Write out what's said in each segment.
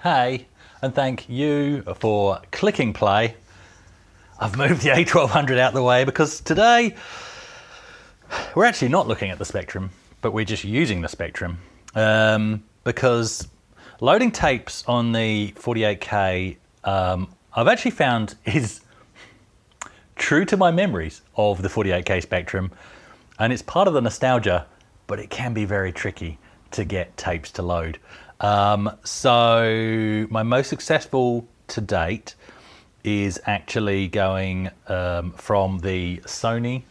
hey, and thank you for clicking play. I've moved the A1200 out of the way because today we're actually not looking at the Spectrum, but we're just using the Spectrum because loading tapes on the 48K I've actually found is true to my memories of the 48K Spectrum, and it's part of the nostalgia, but it can be very tricky to get tapes to load. So my most successful to date is actually going from the Sony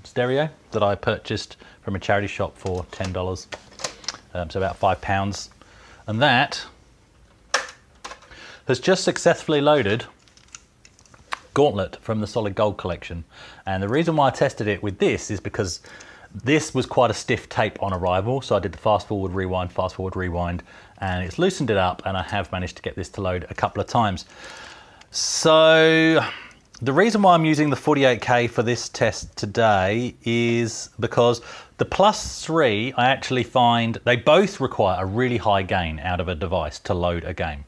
stereo that I purchased from a charity shop for $10, so about £5. And that has just successfully loaded Gauntlet from the Solid Gold collection. And the reason why I tested it with this is because this was quite a stiff tape on arrival, so I did the fast forward rewind, and it's loosened it up, and I have managed to get this to load a couple of times. So the reason why I'm using the 48K for this test today is because the Plus 3, I actually find they both require a really high gain out of a device to load a game.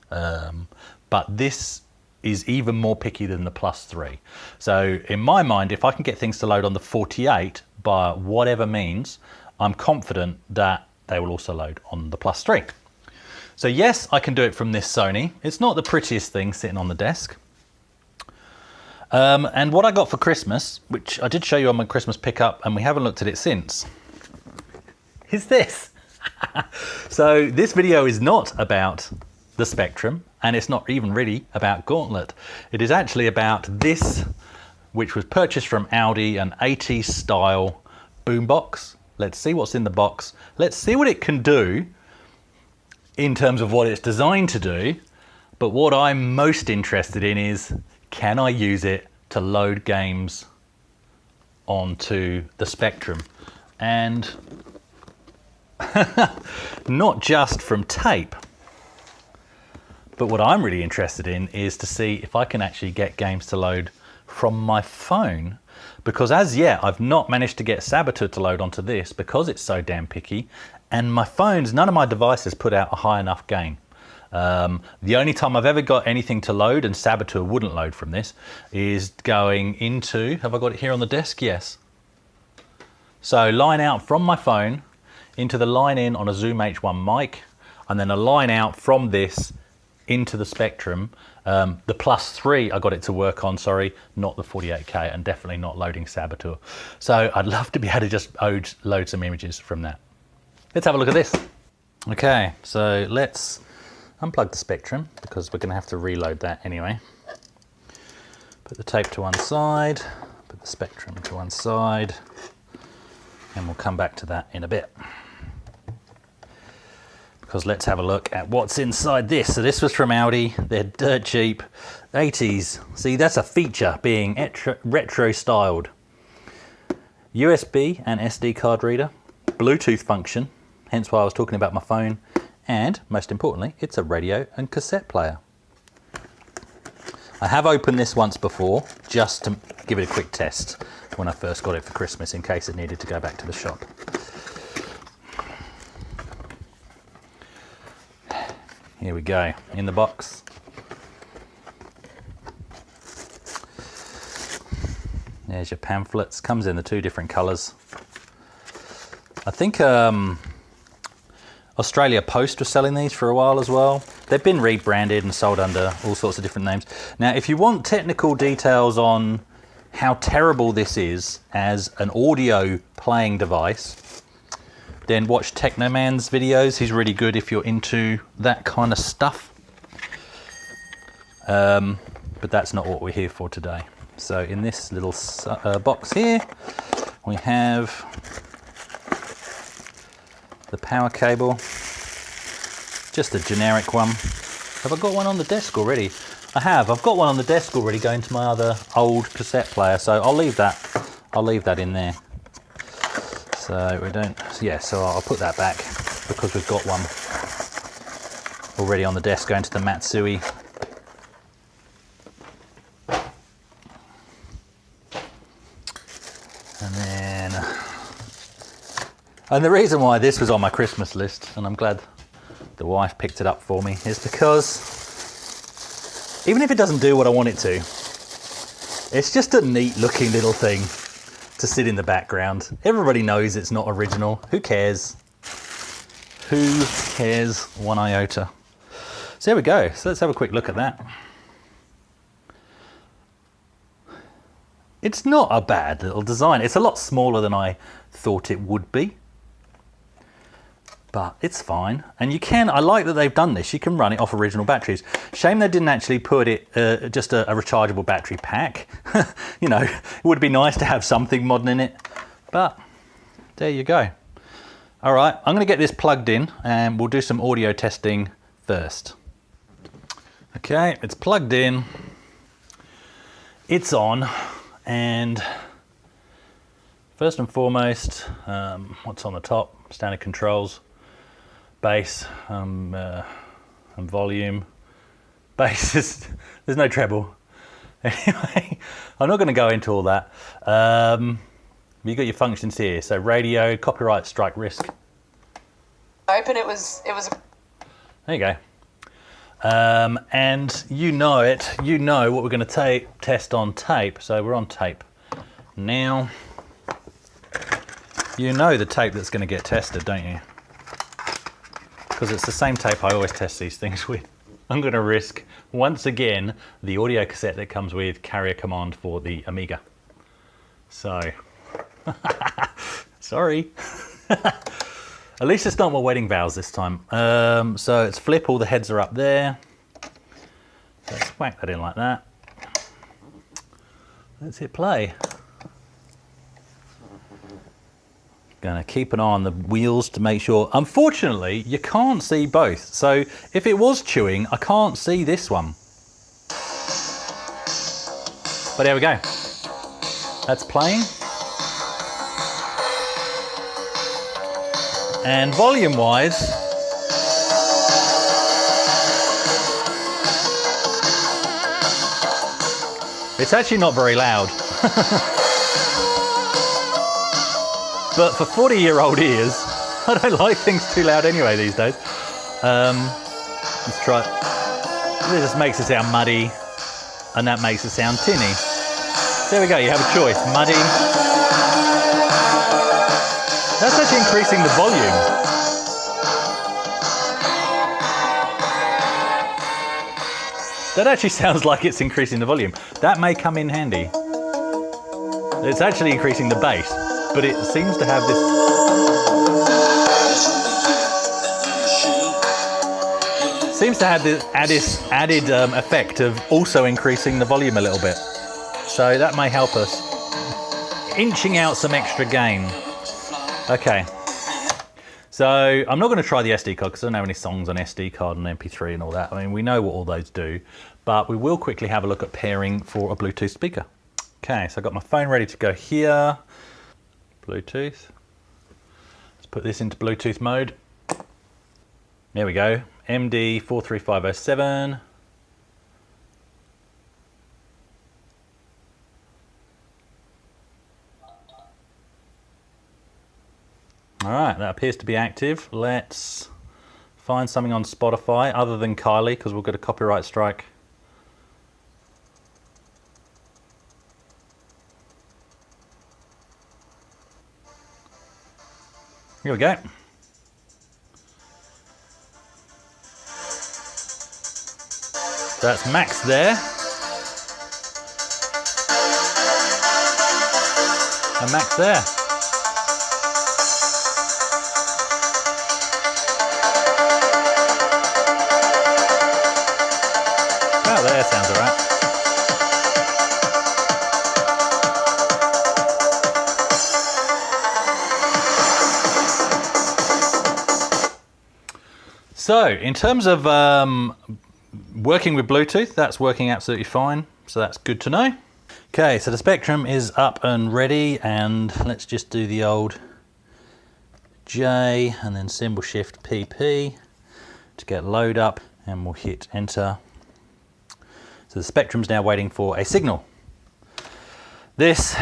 But this is even more picky than the Plus 3. So in my mind, if I can get things to load on the 48 by whatever means, I'm confident that they will also load on the Plus 3. So yes, I can do it from this Sony. It's not the prettiest thing sitting on the desk. And what I got for Christmas, which I did show you on my Christmas pickup, and we haven't looked at it since, is this. So this video is not about the Spectrum, and it's not even really about Gauntlet. It is actually about this, which was purchased from Aldi, an 80s style boombox. Let's see what's in the box. Let's see what it can do in terms of what it's designed to do. But what I'm most interested in is, can I use it to load games onto the Spectrum? And not just from tape, but what I'm really interested in is to see if I can actually get games to load from my phone, because as yet I've not managed to get Saboteur to load onto this because it's so damn picky, and my phones, none of my devices put out a high enough gain. The only time I've ever got anything to load, and Saboteur wouldn't load from this, is going into, have I got it here on the desk? Yes. So line out from my phone into the line in on a Zoom H1 mic, and then a line out from this into the Spectrum. The Plus 3 I got it to work on, sorry, not the 48K, and definitely not loading Saboteur. So I'd love to be able to just load some images from that. Let's have a look at this. Okay, so let's unplug the Spectrum because we're going to have to reload that anyway. Put the tape to one side, put the Spectrum to one side, and we'll come back to that in a bit. Because let's have a look at what's inside this. So this was from Aldi. They're dirt cheap, 80s. See, that's a feature, being retro styled. USB and SD card reader, Bluetooth function, hence why I was talking about my phone, and most importantly, it's a radio and cassette player. I have opened this once before, just to give it a quick test when I first got it for Christmas, in case it needed to go back to the shop. Here we go, in the box. There's your pamphlets, comes in the two different colours. I think Australia Post was selling these for a while as well. They've been rebranded and sold under all sorts of different names. Now, if you want technical details on how terrible this is as an audio playing device, then watch Techmoan's videos. He's really good if you're into that kind of stuff. But that's not what we're here for today. So in this little box here, we have the power cable, just a generic one. Have I got one on the desk already? I have. I've got one on the desk already going to my other old cassette player, so I'll leave that in there. So we don't, yeah, so I'll put that back because we've got one already on the desk going to the Matsui. And the reason why this was on my Christmas list, and I'm glad the wife picked it up for me is because even if it doesn't do what I want it to, it's just a neat looking little thing to sit in the background. Everybody knows it's not original. Who cares? Who cares one iota? So there we go. So let's have a quick look at that. It's not a bad little design. It's a lot smaller than I thought it would be, but it's fine. And you can, I like that they've done this. You can run it off original batteries. Shame they didn't actually put it just a rechargeable battery pack. You know, it would be nice to have something modern in it, but there you go. All right, I'm gonna get this plugged in and we'll do some audio testing first. Okay, it's plugged in, it's on, and first and foremost, what's on the top? Standard controls, bass, and volume. Bass is, there's no treble. Anyway, I'm not going to go into all that. You got your functions here. So radio, copyright strike risk. Open. It was. There you go. And you know it. You know what we're going to test on tape. So we're on tape now. You know the tape that's going to get tested, don't you? Because it's the same tape I always test these things with. I'm going to risk, once again, the audio cassette that comes with carrier command for the Amiga. So, sorry. At least it's not my wedding vows this time. So it's flip, all the heads are up there. So let's whack that in like that. Let's hit play. Gonna keep an eye on the wheels to make sure. Unfortunately, you can't see both. So if it was chewing, I can't see this one. But there we go. That's playing. And volume-wise, it's actually not very loud. But for 40-year-old ears, I don't like things too loud anyway these days. Let's try it. This just makes it sound muddy, and that makes it sound tinny. There we go, you have a choice, muddy. That's actually increasing the volume. That actually sounds like it's increasing the volume. That may come in handy. It's actually increasing the bass, but it seems to have this... Seems to have this added effect of also increasing the volume a little bit. So that may help us. Inching out some extra gain. Okay. So I'm not going to try the SD card because I don't have any songs on SD card and MP3 and all that. I mean, we know what all those do, but we will quickly have a look at pairing for a Bluetooth speaker. Okay, so I've got my phone ready to go here. Bluetooth. Let's put this into Bluetooth mode. There we go. MD43507. All right, that appears to be active. Let's find something on Spotify other than Kylie, because we'll get a copyright strike. Here we go. That's Max there. And Max there. Oh, there sounds all right. So, in terms of working with Bluetooth, that's working absolutely fine. So that's good to know. Okay, so the Spectrum is up and ready, and let's just do the old J and then symbol shift PP to get load up, and we'll hit enter. So the Spectrum's now waiting for a signal. This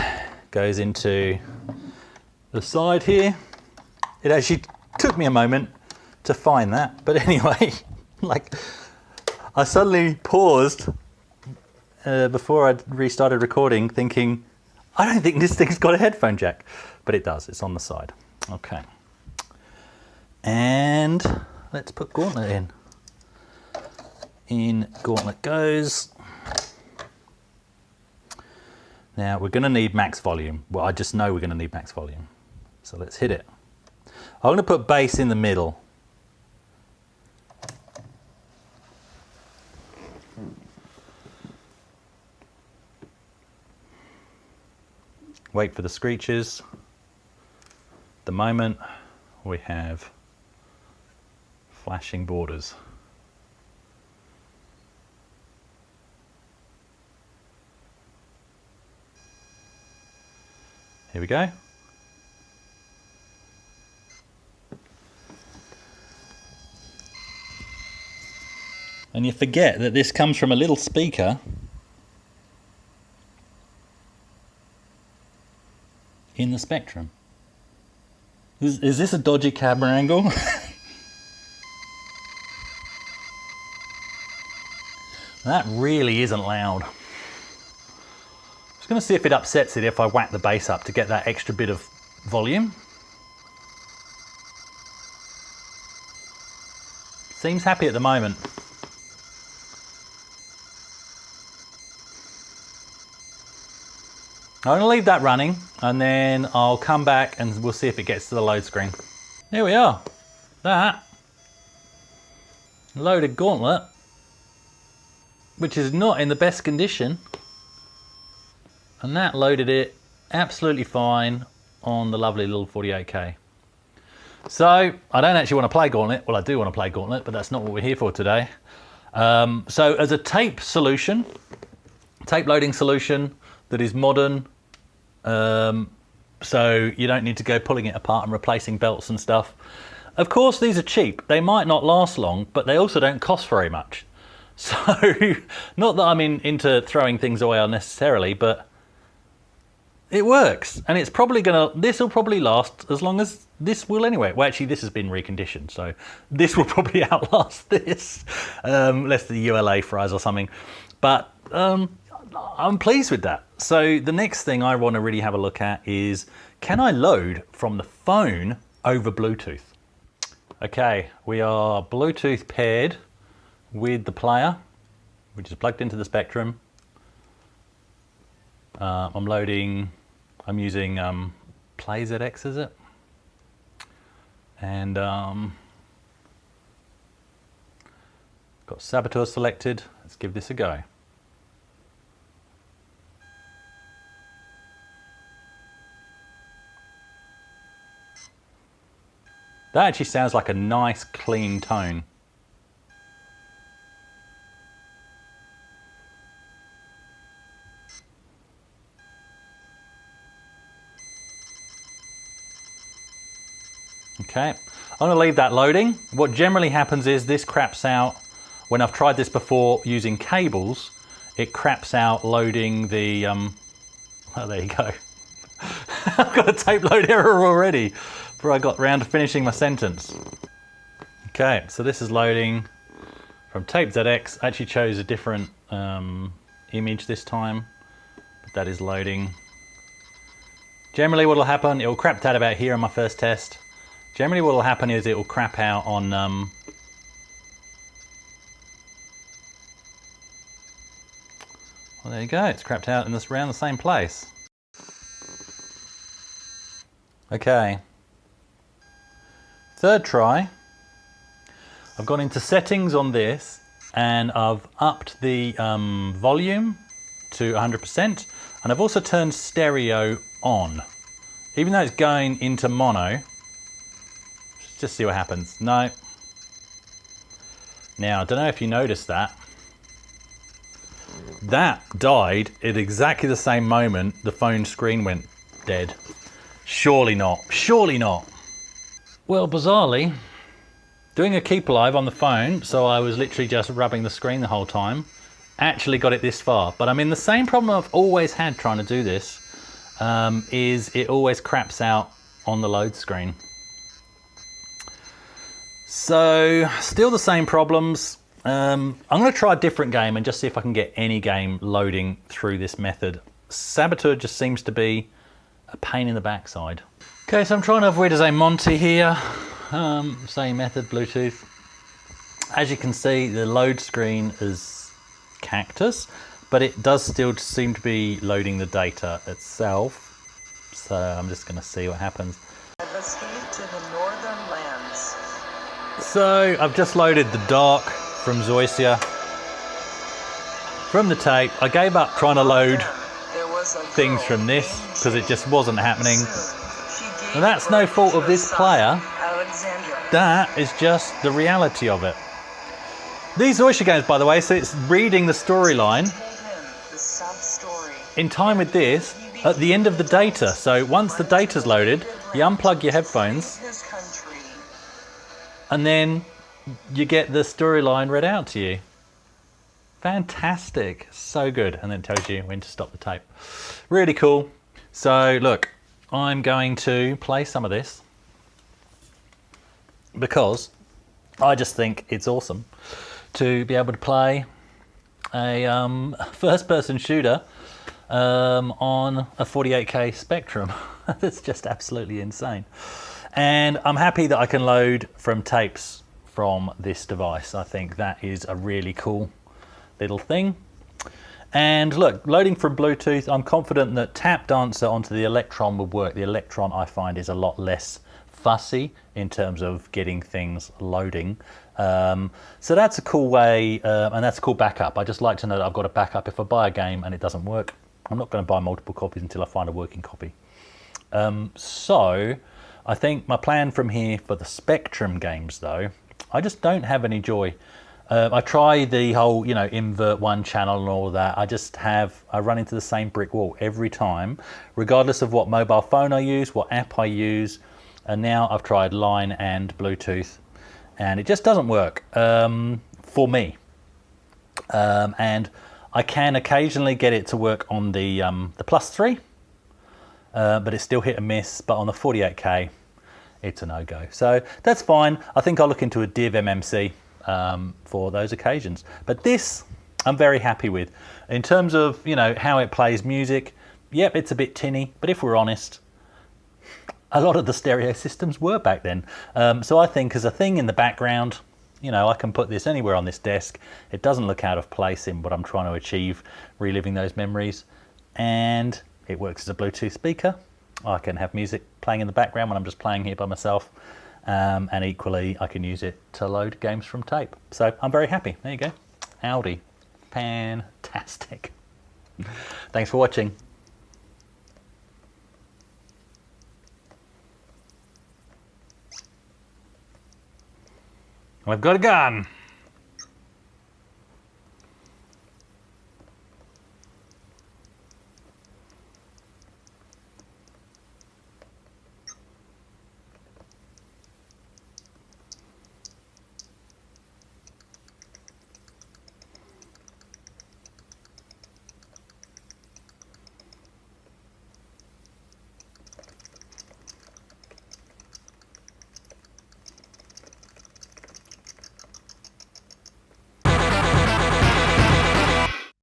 goes into the side here. It actually took me a moment to find that. But anyway, like I suddenly paused before I restarted recording thinking, I don't think this thing's got a headphone jack, but it does, it's on the side. Okay. And let's put Gauntlet in. In Gauntlet goes. Now we're gonna need max volume. Well, I just know we're gonna need max volume. So let's hit it. I'm gonna put bass in the middle. Wait for the screeches. At the moment we have flashing borders. Here we go. And you forget that this comes from a little speaker in the Spectrum. Is this a dodgy camera angle? That really isn't loud. I'm just going to see if it upsets it if I whack the bass up to get that extra bit of volume. Seems happy at the moment. I'm going to leave that running and then I'll come back and we'll see if it gets to the load screen. There we are. That loaded Gauntlet, which is not in the best condition, and that loaded it absolutely fine on the lovely little 48K. So I don't actually want to play Gauntlet. Well, I do want to play Gauntlet, but that's not what we're here for today. So as a tape solution, tape loading solution that is modern, so you don't need to go pulling it apart and replacing belts and stuff. Of course, these are cheap. They might not last long, but they also don't cost very much. So, not that I'm into throwing things away unnecessarily, but it works. And it's probably this will probably last as long as this will anyway. Well, actually, this has been reconditioned, so this will probably outlast this, unless the ULA fries or something. But I'm pleased with that. So the next thing I want to really have a look at is, can I load from the phone over Bluetooth? Okay, we are Bluetooth paired with the player, which is plugged into the Spectrum. I'm using Play ZX, is it? And got Saboteur selected. Let's give this a go. That actually sounds like a nice clean tone. Okay, I'm going to leave that loading. What generally happens is this craps out, when I've tried this before using cables, it craps out loading the, oh, there you go. I've got a tape load error already before I got round to finishing my sentence. Okay, so this is loading from Tape ZX. I actually chose a different image this time, but that is loading. Generally what will happen, it will crap out about here on my first test. Generally what will happen is it will crap out on well, there you go, it's crapped out in this around the same place. Okay, third try. I've gone into settings on this and I've upped the volume to 100%, and I've also turned stereo on. Even though it's going into mono, just see what happens. No. Now, I don't know if you noticed that. That died at exactly the same moment the phone screen went dead. Surely not. Surely not. Well, bizarrely, doing a keep alive on the phone, so I was literally just rubbing the screen the whole time, actually got it this far. But I mean, the same problem I've always had trying to do this is it always craps out on the load screen. So, still the same problems. I'm going to try a different game and just see if I can get any game loading through this method. Saboteur just seems to be a pain in the backside. Okay, so I'm trying to avoid a Monty here. Same method, Bluetooth. As you can see, the load screen is cactus, but it does still seem to be loading the data itself. So I'm just going to see what happens. I've escaped to the northern lands. So I've just loaded the dock from Zoysia. From the tape, I gave up trying to load things from this because it just wasn't happening. And that's no fault of this player. That is just the reality of it. These Zoysia games, by the way, so it's reading the storyline in time with this at the end of the data. So once the data's loaded, you unplug your headphones and then you get the storyline read out to you. Fantastic, so good. And then it tells you when to stop the tape. Really cool. So look, I'm going to play some of this because I just think it's awesome to be able to play a first-person shooter on a 48K Spectrum. That's just absolutely insane. And I'm happy that I can load from tapes from this device. I think that is a really cool little thing. And look, loading from Bluetooth, I'm confident that tap dancer onto the Electron would work. The Electron, I find, is a lot less fussy in terms of getting things loading. So that's a cool way, and that's a cool backup. I just like to know that I've got a backup. If I buy a game and it doesn't work, I'm not going to buy multiple copies until I find a working copy. So I think my plan from here for the Spectrum games, though, I just don't have any joy. I try the whole, invert one channel and all that. I run into the same brick wall every time, regardless of what mobile phone I use, what app I use. And now I've tried line and Bluetooth, and it just doesn't work for me. And I can occasionally get it to work on the +3, but it's still hit and miss. But on the 48K, it's a no-go. So that's fine. I think I'll look into a Div MMC for those occasions. But this, I'm very happy with. In terms of, how it plays music, yep, it's a bit tinny. But if we're honest, a lot of the stereo systems were back then. So I think as a thing in the background, I can put this anywhere on this desk. It doesn't look out of place in what I'm trying to achieve, reliving those memories. And it works as a Bluetooth speaker. I can have music playing in the background when I'm just playing here by myself. And equally, I can use it to load games from tape. So I'm very happy. There you go. Aldi. Fantastic. Thanks for watching. I've got a gun.